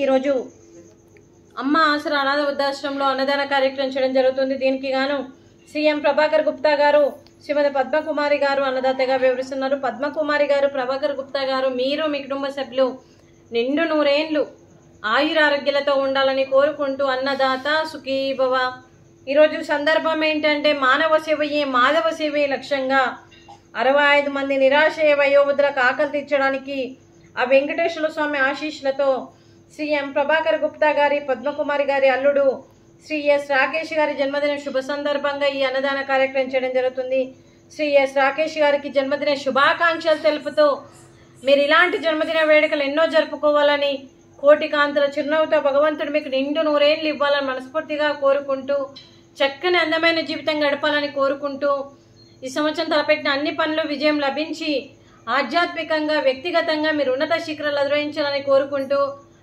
ఈరోజు అమ్మ ఆసరా అనాథ వృద్ధాశ్రమంలో అన్నదాన కార్యక్రమం చేయడం జరుగుతుంది. దీనికి గాను సీఎం ప్రభాకర్ గుప్తా గారు, శ్రీమతి పద్మకుమారి గారు అన్నదాతగా వివరిస్తున్నారు. పద్మకుమారి గారు, ప్రభాకర్ గుప్తా గారు, మీరు మీ కుటుంబ సభ్యులు నిండు నూరేండ్లు ఆయురారోగ్యాలతో ఉండాలని కోరుకుంటూ అన్నదాత సుఖీభవ. ఈరోజు సందర్భం ఏంటంటే మానవ సేవయే మాధవ సేవే లక్ష్యంగా 65 మంది నిరాశయ వయోవృద్ధులకు ఆకలి తీర్చడానికి ఆ వెంకటేశ్వర స్వామి ఆశీస్సులతో శ్రీ ఎం ప్రభాకర్ గుప్తా గారి, పద్మకుమారి గారి అల్లుడు శ్రీ ఎస్ రాకేష్ గారి జన్మదిన శుభ సందర్భంగా ఈ అన్నదాన కార్యక్రమం చేయడం జరుగుతుంది. శ్రీ ఎస్ రాకేష్ గారికి జన్మదిన శుభాకాంక్షలు తెలుపుతూ మీరు ఇలాంటి జన్మదిన వేడుకలు ఎన్నో జరుపుకోవాలని, కోటి కాంతుల చిరునవ్వుతో భగవంతుడు మీకు నిండు నూరేళ్లు ఇవ్వాలని మనస్ఫూర్తిగా కోరుకుంటూ, చక్కని అందమైన జీవితం గడపాలని కోరుకుంటూ, ఈ సంవత్సరం తలపెట్టిన అన్ని పనులు విజయం లభించి ఆధ్యాత్మికంగా వ్యక్తిగతంగా మీరు ఉన్నత శిఖరాలు అధిరోహించాలని కోరుకుంటూ,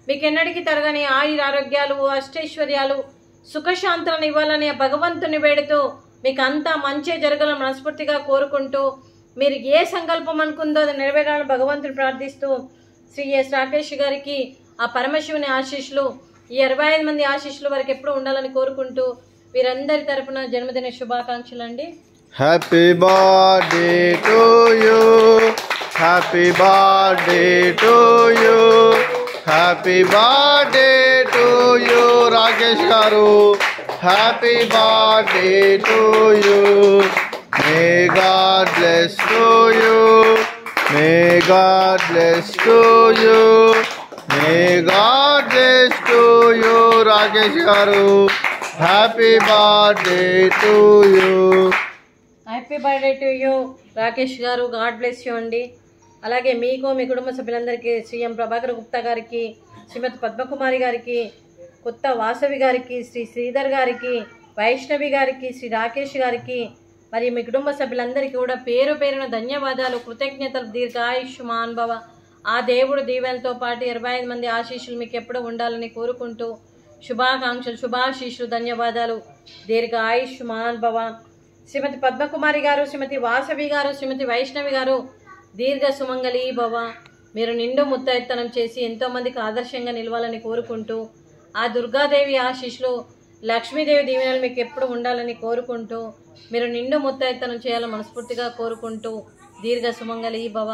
మీకు ఎన్నటికీ తరగని ఆయురారోగ్యాలు, అష్టైశ్వర్యాలు, సుఖశాంతులను ఇవ్వాలని భగవంతుని వేడుతూ మీకు అంతా మంచి జరగాలని మనస్ఫూర్తిగా కోరుకుంటూ, మీరు ఏ సంకల్పం అనుకుందో అది నెరవేరాలని భగవంతుని ప్రార్థిస్తూ, శ్రీ ఎస్ రాకేష్ గారికి ఆ పరమశివుని ఆశీస్సులు, ఈ 65 మంది ఆశీస్సులు వరకు ఎప్పుడు ఉండాలని కోరుకుంటూ వీరందరి తరపున జన్మదిన శుభాకాంక్షలు అండి. Happy birthday to you, happy birthday to you, happy birthday to you Rakesh గారు, happy birthday to you. May God bless to you, may God bless to you, may God bless to you Rakesh గారు, happy birthday to you. Happy birthday to you Rakesh గారు, God bless you అండి. అలాగే మీకు, మీ కుటుంబ సభ్యులందరికీ, CM Prabhakar Gupta గారికి, శ్రీమతి పద్మకుమారి గారికి, కొత్త వాసవి గారికి, శ్రీ శ్రీధర్ గారికి, వైష్ణవి గారికి, శ్రీ రాకేష్ గారికి, మరి మీ కుటుంబ సభ్యులందరికీ కూడా పేరు పేరున ధన్యవాదాలు, కృతజ్ఞతలు. దీర్ఘాయుష్మాన్ భవ. ఆ దేవుడు దీవెనతో పాటు 25 మంది ఆశీస్సులు మీకు ఎప్పుడు ఉండాలని కోరుకుంటూ శుభాకాంక్షలు, శుభాశీస్సులు, ధన్యవాదాలు. దీర్ఘాయుష్మాన్ భవ. శ్రీమతి పద్మకుమారి గారు, శ్రీమతి వాసవి గారు, శ్రీమతి వైష్ణవి గారు దీర్ఘ సుమంగళి భవ. మీరు నిండు ముత్తైత్తనం చేసి ఎంతోమందికి ఆదర్శంగా నిలవాలని కోరుకుంటూ, ఆ దుర్గాదేవి ఆశీస్సులు, లక్ష్మీదేవి దీవెనలు మీకు ఎప్పుడు ఉండాలని కోరుకుంటూ, మీరు నిండు ముత్తైత్తనం చేయాలని మనస్ఫూర్తిగా కోరుకుంటూ దీర్ఘ సుమంగళి భవ.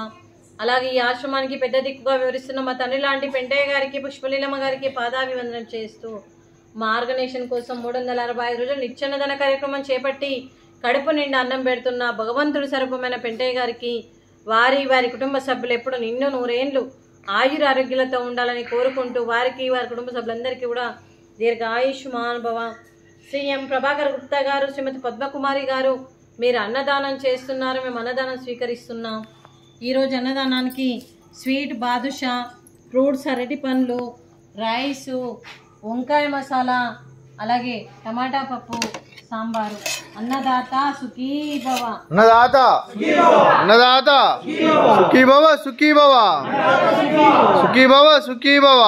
అలాగే ఈ ఆశ్రమానికి పెద్ద దిక్కుగా వివరిస్తున్న మా తండ్రి లాంటి పెంటయ్య గారికి, పుష్పలీలమ్మ గారికి పాదాభివందనం చేస్తూ, మా ఆర్గనైజేషన్ కోసం 365 రోజులు నిత్యాన్నదాన కార్యక్రమం చేపట్టి కడుపు నిండా అన్నం పెడుతున్న భగవంతుడి స్వరూపమైన పెంటయ్య గారికి, వారి కుటుంబ సభ్యులు ఎప్పుడు నిండు నూరేండ్లు ఆయురారోగ్యాలతో ఉండాలని కోరుకుంటూ, వారికి వారి కుటుంబ సభ్యులందరికీ కూడా దీర్ఘాయుష్మాన్ భవ. సీఎం ప్రభాకర్ గుప్తా గారు, శ్రీమతి పద్మకుమారి గారు, మీరు అన్నదానం చేస్తున్నారు, మేము అన్నదానం స్వీకరిస్తున్నాం. ఈరోజు అన్నదానానికి స్వీట్ బాదుషా, ఫ్రూట్స్, అరటి పండ్లు, రైసు, వంకాయ మసాలా, అలాగే టమాటా పప్పు, సాంబారు. అన్నదాత సుఖీ భవ. అన్నదాత అన్నదాత సుఖీ భవ, సుఖీ భవ, సుఖీ భవ, సుఖీ భవ.